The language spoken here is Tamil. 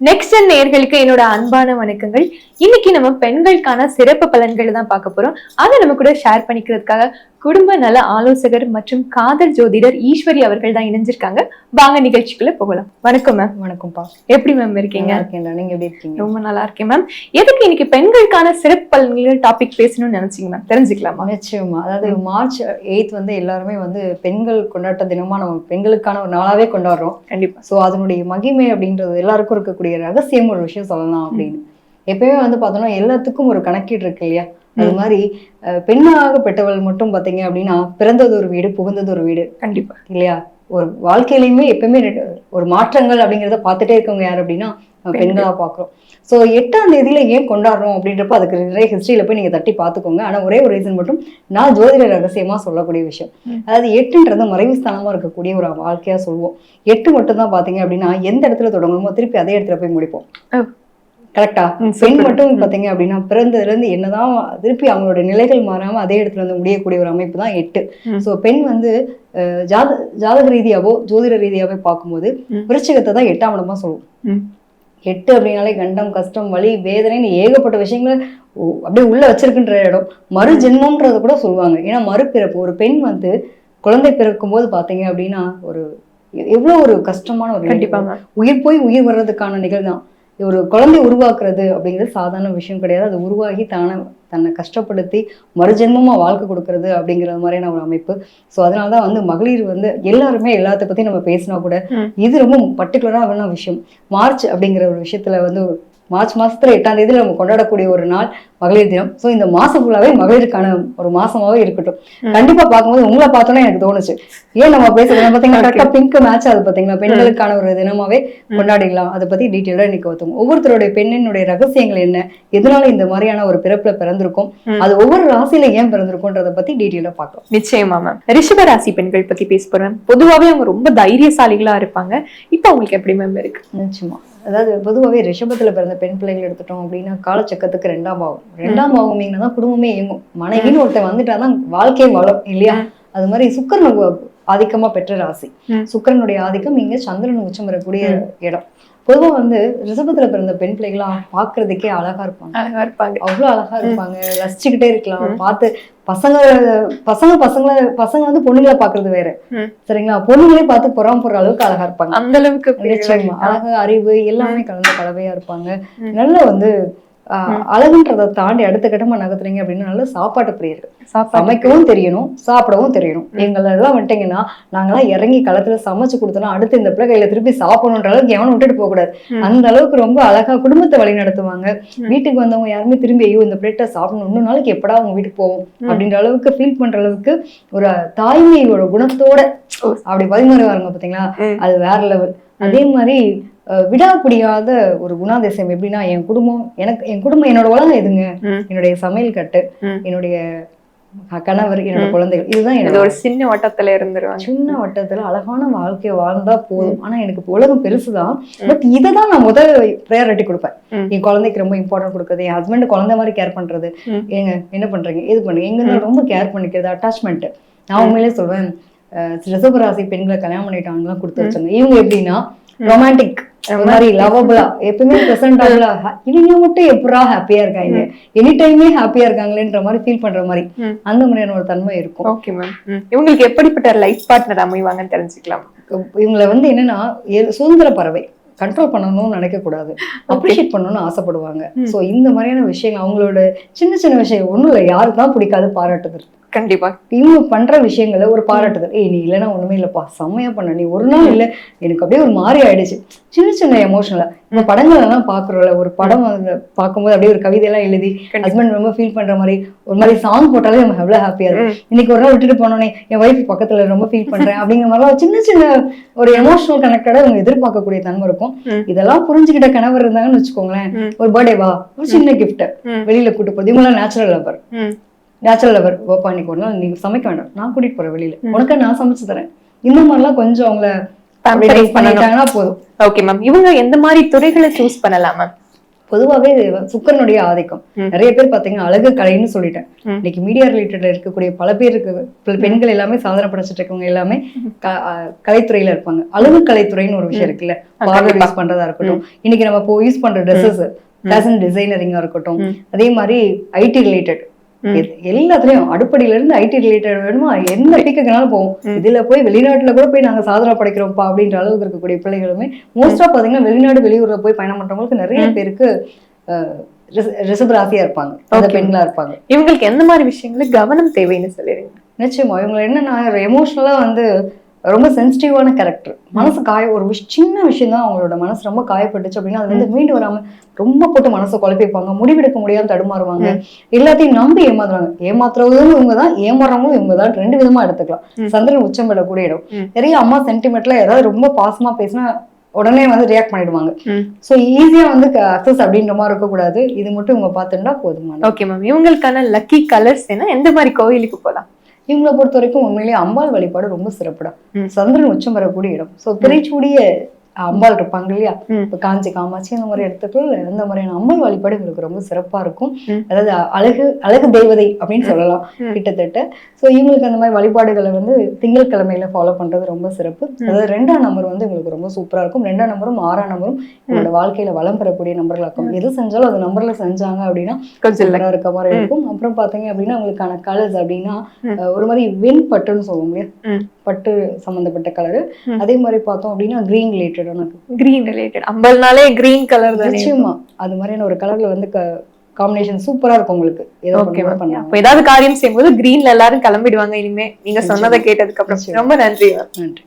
நெக்ஸ்ட் நேயர்களுக்கு என்னோட அன்பான வணக்கங்கள். இன்னைக்கு நம்ம பெண்களுக்கான சிறப்பு பலன்கள் தான் பார்க்க போறோம். அதை நம்ம கூட ஷேர் பண்ணிக்கிறதுக்காக குடும்ப நல ஆலோசகர் மற்றும் காதல் ஜோதிடர் ஈஸ்வரி அவர்கள் தான் இணைஞ்சிருக்காங்க. வாங்க நிகழ்ச்சிக்குள்ள போகலாம். வணக்கம் மேம். வணக்கம்ப்பா. எப்படி மேம் இருக்கீங்க? நீங்க எப்படி இருக்கீங்க? ரொம்ப நல்லா இருக்கேன் மேம். எதுக்கு இன்னைக்கு பெண்களுக்கான சிறப்பு பலன்கள் டாபிக் பேசணும்னு நினைச்சீங்க மேம்? தெரிஞ்சுக்கலாமா? நிச்சயமா. அதாவது March 8 வந்து எல்லாருமே வந்து பெண்கள் கொண்டாட்ட தினமா நம்ம பெண்களுக்கான ஒரு நாளாவே கொண்டாடுறோம். கண்டிப்பா. சோ அதனுடைய மகிமை அப்படின்றது எல்லாருக்கும் இருக்கக்கூடிய ரகசியம் ஒரு விஷயம் சொல்லலாம் அப்படின்னு. எப்பயுமே வந்து பார்த்தோம்னா எல்லாத்துக்கும் ஒரு கணக்கீடு இருக்கு இல்லையா? அது மாதிரி பெண்ணாக பெற்றவள் மட்டும் பாத்தீங்க அப்படின்னா பிறந்தது ஒரு வீடு, புகுந்தது ஒரு வீடு. கண்டிப்பா இல்லையா? ஒரு வாழ்க்கையிலுமே எப்பயுமே ஒரு மாற்றங்கள் அப்படிங்கிறத பார்த்துட்டே இருக்கவங்க யார் அப்படின்னா பெண்களா பாக்குறோம். சோ 8ஆம் தேதியில ஏன் கொண்டாடுறோம் அப்படின்றப்ப அதுக்கு நிறைய ஹிஸ்டரியில போய் நீங்க தட்டி பாத்துக்கோங்க. ஆனா ஒரே ஒரு ரீசன் மட்டும் நான் ஜோதிட ரகசியமா சொல்லக்கூடிய விஷயம். அதாவது 8ன்றது மறைவு ஸ்தானமா இருக்கக்கூடிய ஒரு வாழ்க்கையா சொல்லுவோம். 8 மட்டும் தான் பாத்தீங்க அப்படின்னா எந்த இடத்துல தொடங்கணுமோ திருப்பி அதே இடத்துல போய் முடிப்போம். கரெக்டா? பெண் மட்டும் பாத்தீங்க அப்படின்னா பிறந்ததுல இருந்து என்னதான் திருப்பி அவங்களோட நிலைகள் மாறாம அதே இடத்துல வந்து முடியக்கூடிய ஒரு அமைப்பு தான் 8. சோ பெண் வந்து ஜாதக ரீதியாவோ ஜோதிட ரீதியாவே பார்க்கும்போது விருச்சிகத்தை தான் 8ஆம் இடமா சொல்லுவோம். 8 அப்படின்னாலே கண்டம், கஷ்டம், வலி, வேதனைன்னு ஏகப்பட்ட விஷயங்களை அப்படியே உள்ள வச்சிருக்குன்ற இடம். மறு ஜென்மம்ன்றத கூட சொல்லுவாங்க. ஏன்னா மறுபிறப்பு ஒரு பெண் வந்து குழந்தை பிறக்கும் போது பாத்தீங்க அப்படின்னா ஒரு எவ்வளவு ஒரு கஷ்டமான ஒரு கண்டிப்பா உயிர் போய் உயிர் வர்றதுக்கான நிகழ்தான். ஒரு குழந்தை உருவாக்குறது அப்படிங்கிறது சாதாரண விஷயம் கிடையாது. அது உருவாகி தன்னை கஷ்டப்படுத்தி மறுஜென்மமா வாழ்க்கை கொடுக்கறது அப்படிங்கிற மாதிரியான ஒரு அமைப்பு. ஸோ அதனாலதான் வந்து மகளிர் வந்து எல்லாருமே எல்லாத்த பத்தி நம்ம பேசினா கூட இது ரொம்ப பர்டிகுலரான விஷயம். மார்ச் அப்படிங்கிற ஒரு விஷயத்துல வந்து மார்ச் மாசத்துல 8ஆம் தேதியில நம்ம கொண்டாடக்கூடிய ஒரு நாள் மகளிர் தினம். ஸோ இந்த மாசம் ஃபுல்லாவே மகளிருக்கான ஒரு மாசமாவே இருக்கட்டும். கண்டிப்பா பார்க்கும்போது உங்களை பார்த்தோன்னா எனக்கு தோணுச்சு, ஏன் நம்ம பேசுறோம் பாத்தீங்கன்னா கரெக்டா பிங்க் மேட்ச் அது பாத்தீங்கன்னா பெண்களுக்கான ஒரு தினமாவே கொண்டாடிடலாம். அதை பத்தி டீட்டெயிலா இன்னைக்கு ஒத்துவோம். ஒவ்வொருத்தருடைய பெண்ணினுடைய ரகசியங்கள் என்ன, எதனால இந்த மாதிரியான ஒரு பிறப்புல பிறந்திருக்கும், அது ஒவ்வொரு ராசியில ஏன் பிறந்திருக்கும்ன்றத பத்தி டீட்டெயிலா பார்க்கலாம். நிச்சயமா மேம். ரிஷப ராசி பெண்கள் பத்தி பேச போறேன். பொதுவாவே அவங்க ரொம்ப தைரியசாலிகளா இருப்பாங்க. இப்ப அவங்களுக்கு எப்படி மேம் இருக்கு? நிச்சயமா. அதாவது பொதுவாகவே ரிஷபத்துல பிறந்த பெண் பிள்ளைகள் எடுத்துட்டோம் அப்படின்னா காலச்சக்கரத்துக்கு 2ஆம் பாவம். 2ஆம் பாவம் தான் குடும்பமே இயங்கும். மனைவின்னு ஒருத்தர் வந்துட்டாதான் வாழ்க்கையை வளம் இல்லையா? அது மாதிரி சுக்கிரன் ஆதிக்கமா பெற்ற ராசி. சுக்கிரனுடைய ஆதிக்கம் இங்க சந்திரன் உச்சம் வரக்கூடிய இடம். பொதுவா வந்து ரிஷபத்துல பிறந்த பெண் பிள்ளைகளாம் பாக்குறதுக்கே அழகா இருப்பாங்க. அவ்வளவு அழகா இருப்பாங்க. ரசிச்சுக்கிட்டே இருக்கலாம். பார்த்து பசங்க வந்து பொண்ணுங்களை பாக்குறது வேற, சரிங்களா? பொண்ணுங்களே பார்த்து பொறாமப்படுற அளவுக்கு அழகா இருப்பாங்க. அந்த அளவுக்கு அழகு, அறிவு எல்லாமே கலந்த கலவையா இருப்பாங்க. நல்ல வந்து அழகுன்றதை தாண்டி அடுத்த கட்டமா நகர்த்துறீங்க அப்படின்னா நல்ல சாப்பாட்டு பிரியர்கள். சமைக்கவும் தெரியணும், சாப்பிடவும் தெரியணும். எங்களை எல்லாம் விட்டீங்கன்னா நாங்கெல்லாம் இறங்கி களத்துல சமைச்சு கொடுத்தோம்னா அடுத்து இந்த பிள்ளை கையில திருப்பி சாப்பிடணுன்ற அளவுக்கு எவனும் விட்டுட்டு போக கூடாது. அந்த அளவுக்கு ரொம்ப அழகா குடும்பத்தை வழி நடத்துவாங்க. வீட்டுக்கு வந்தவங்க யாருமே திரும்பி ஐயோ இந்த பிளேட்டை சாப்பிடணும், இன்னும் நாளைக்கு எப்படா அவங்க வீட்டுக்கு போவோம் அப்படின்ற அளவுக்கு ஃபீல் பண்ற அளவுக்கு ஒரு தாய்மையோட குணத்தோட அப்படி பரிமாறுவாங்க பாத்தீங்களா? அது வேற லெவல். அதே மாதிரி விடாப்பிடியாத ஒரு குணாதிசயம். எப்படின்னா என் குடும்பம் என்னோட உலகம் எதுங்க, என்னுடைய சமையல் கட்டு, என்னுடைய கணவர், என்னோட குழந்தைகள், இதுதான் என்னோட ஒரு சின்ன வட்டத்துல இருந்துருவாங்க. சின்ன வட்டத்துல அழகான வாழ்க்கையை வாழ்ந்தா போதும். ஆனா எனக்கு உலகம் பெருசுதான். பட் இதைதான் நான் முதல் ப்ரையாரிட்டி கொடுப்பேன். என் குழந்தைக்கு ரொம்ப இம்பார்ட்டன்ட் கொடுக்குறது, என் ஹஸ்பண்ட் குழந்தை மாதிரி கேர் பண்றது, ஏங்க என்ன பண்றீங்க, இது பண்ணுங்க, எங்க இருந்தாலும் ரொம்ப கேர் பண்ணிக்கிறது, அட்டாச்மெண்ட். நான் உண்மையிலே சொல்வேன், ரிஷபராசி பெண்களை கல்யாணம் பண்ணிட்டாங்கலாம் கொடுத்து வச்சாங்க. இவங்க எப்படின்னா ரொமான்டிக் மாதிரி லவபிளா எப்பவுமே பிரசன்டபிளா, இவங்க மட்டும் எப்படா ஹாப்பியா இருக்காங்க, எனி டைமே ஹாப்பியா இருக்காங்களேன்ற மாதிரி ஃபீல் பண்ற மாதிரி அந்த மாதிரியான ஒரு தன்மை இருக்கும். Okay ma'am. இவங்களுக்கு எப்படிப்பட்ட லைஃப் பார்ட்னர் அமைவாங்கன்னு தெரிஞ்சுக்கலாம். இவங்களை வந்து என்னன்னா சுதந்திர பறவை, கண்ட்ரோல் பண்ணணும்னு நினைக்க கூடாது, அப்ரிஷியேட் பண்ணணும்னு ஆசைப்படுவாங்க. சோ இந்த மாதிரியான விஷயங்கள் அவங்களோட சின்ன சின்ன விஷயம் ஒண்ணும் இல்லை, யாருக்குதான் பிடிக்காது பாராட்டுதல். கண்டிப்பா இவங்க பண்ற விஷயங்களை ஒரு பாராட்டுதல். நீ இல்லைன்னா ஒண்ணுமே இல்லப்பா, செம்மையா பண்ண, நீ ஒரு நாள் இல்ல எனக்கு அப்படியே ஒரு மாதிரி ஆயிடுச்சு. சின்ன சின்ன எமோஷனலா நம்ம படங்கள் எல்லாம் பாக்குறோம்ல, ஒரு படம் பார்க்கும்போது அப்படியே ஒரு கவிதையெல்லாம் எழுதி ஹஸ்பண்ட் ரொம்ப ஃபீல் பண்ற மாதிரி ஒரு மாதிரி சாங் போட்டாலே நம்ம எவ்வளவு ஹாப்பியா இருக்கும். இன்னைக்கு ஒரு நாள் விட்டுட்டு போனோன்னே என் ஒய்ஃப் பக்கத்துல ரொம்ப ஃபீல் பண்றேன் அப்படிங்கிற மாதிரிலாம் சின்ன சின்ன ஒரு எமோஷனல் கனெக்டடா அவங்க எதிர்பார்க்கக்கூடிய தன்மை இருக்கும். இதெல்லாம் புரிஞ்சுக்கிட்ட கணவர் இருந்தாங்கன்னு வச்சுக்கோங்களேன், ஒரு பர்த்டேவா ஒரு சின்ன கிஃப்ட் வெளியில கூட்டு போகுது. இவங்களாம் நேச்சுரல் லவர். ஓப்பா இன்னைக்கு ஒரு நாள் நீ சமைக்க வேண்டாம், நான் கூட்டிட்டு போறேன் வெளியில, உனக்கு நான் சமைச்சு தரேன். இந்த மாதிரிலாம் கொஞ்சம் அவங்கள பண்ணிட்டாங்கன்னா போதும். Okay ma'am. இவங்க எந்த மாதிரி துறைகளை சூஸ் பண்ணலாம் மேம்? பொதுவாகவே சுக்கரனுடைய ஆதிக்கம். நிறைய பேர் பாத்தீங்கன்னா அழகு கலைன்னு சொல்லிட்டேன். இன்னைக்கு மீடியா ரிலேட்டட்ல இருக்கக்கூடிய பல பேர் இருக்கு, பெண்கள் எல்லாமே சாதனை படைச்சிட்டு இருக்கவங்க எல்லாமே கலைத்துறையில இருப்பாங்க. அழகு கலைத்துறைன்னு ஒரு விஷயம் இருக்குல்ல, பார்லர் யூஸ் பண்றதா இருக்கட்டும், இன்னைக்கு நம்ம இப்போ யூஸ் பண்ற ட்ரெஸ்ஸஸ், ஃபேஷன் டிசைனரிங்கா இருக்கட்டும், அதே மாதிரி ஐடி ரிலேட்டட் எல்லாத்துலயும் அடுப்படியில இருந்து ஐடி ரிலேட்டட் வேணுமா எந்த பீக்குனாலும் போவோம். இதுல போய் வெளிநாட்டுல கூட போய் நாங்க சாதனை படைக்கிறோம்ப்பா அப்படின்ற அளவுக்கு இருக்கக்கூடிய பிள்ளைகளுமே மோஸ்டா பாத்தீங்கன்னா வெளிநாடு வெளியூர்ல போய் பயணம் பண்றவங்களுக்கு நிறைய பேருக்கு ரிஷபராசியா இருப்பாங்க, அந்த பெண்களா இருப்பாங்க. இவங்களுக்கு எந்த மாதிரி விஷயங்களுக்கு கவனம் தேவைன்னு சொல்லிடுங்க. நிச்சயமா இவங்க என்னன்னா எமோஷனலா வந்து ரொம்ப சென்சிட்டிவான கேரக்டர். மனசு ஒரு சின்ன விஷயம் தான் அவங்களோட மனசு ரொம்ப காயப்பட்டுச்சு அப்படின்னா அதுல இருந்து மீண்டு வராம ரொம்ப போட்டு மனசை குழப்பிப்பாங்க, முடிவெடுக்க முடியாம தடுமாறுவாங்க, எல்லாத்தையும் நம்பி ஏமாத்துறாங்க. ஏமாத்துறவங்களும் இவங்கதான், ஏமாறவங்களும் இவங்கதான், ரெண்டு விதமா எடுத்துக்கலாம். சந்திரன் உச்சம் பெறக்கூடிய இடம். நிறைய அம்மா சென்டிமெண்ட்ல ஏதாவது ரொம்ப பாசமா பேசினா உடனே வந்து ரியாக்ட் பண்ணிடுவாங்க. சோ ஈஸியா வந்து அக்சஸ் அப்படின்ற மாதிரி இருக்கக்கூடாது. இது மட்டும் இவங்க பாத்துட்டா போதுமான. Okay ma'am. இவங்களுக்கான லக்கி கலர்ஸ் என்ன, எந்த மாதிரி கோயிலுக்கு போலாம்? இவங்களை பொறுத்த வரைக்கும் உண்மையிலேயே அம்பாள் வழிபாடு ரொம்ப சிறப்புடா. சந்திரன் உச்சம் வரக்கூடிய இடம். சோ பிறைச்சூடிய அம்பாள் இருப்பாங்க இல்லையா, இப்ப காஞ்சி காமாட்சி அந்த மாதிரி இடத்துக்குள்ள அந்த மாதிரியான அம்பாள் வழிபாடு உங்களுக்கு ரொம்ப சிறப்பா இருக்கும். அதாவது அழகு தேவதை அப்படின்னு சொல்லலாம் கிட்டத்தட்ட. சோ இவங்களுக்கு அந்த மாதிரி வழிபாடுகளை வந்து திங்கட்கிழமையில ஃபாலோ பண்றது ரொம்ப சிறப்பு. அதாவது 2ஆம் நம்பர் வந்து உங்களுக்கு ரொம்ப சூப்பரா இருக்கும். 2ஆம் நம்பரும் 6ஆம் நம்பரும் உங்களோட வாழ்க்கையில வளம் பெறக்கூடிய நம்பர்களா இருக்கும். எது செஞ்சாலும் அது நம்பர்ல செஞ்சாங்க அப்படின்னா கொஞ்சம் இருக்க மாதிரி இருக்கும். அப்புறம் பாத்தீங்க அப்படின்னா உங்களுக்கான கலர்ஸ் அப்படின்னா ஒரு மாதிரி வெண் பட்டுன்னு சொல்லுவோம் இல்லையா, பட்டு சம்பந்தப்பட்ட கலரு. அதே மாதிரி பார்த்தோம் அப்படின்னா கிரீன் ரிலேட்டட். கிரீன் ரிலேட்டட் அம்பல்னாலே கிரீன் கலர் தான். நிச்சயமா அது மாதிரியான ஒரு கலர்ல வந்து காம்பினேஷன் சூப்பரா இருக்கும் உங்களுக்கு. ஏதாவது காரியம் செய்யும்போது கிரீன்ல எல்லாரும் கிளம்பிடுவாங்க இனிமே, நீங்க சொன்னதை கேட்டதுக்கு அப்புறம். ரொம்ப நன்றி. நன்றி.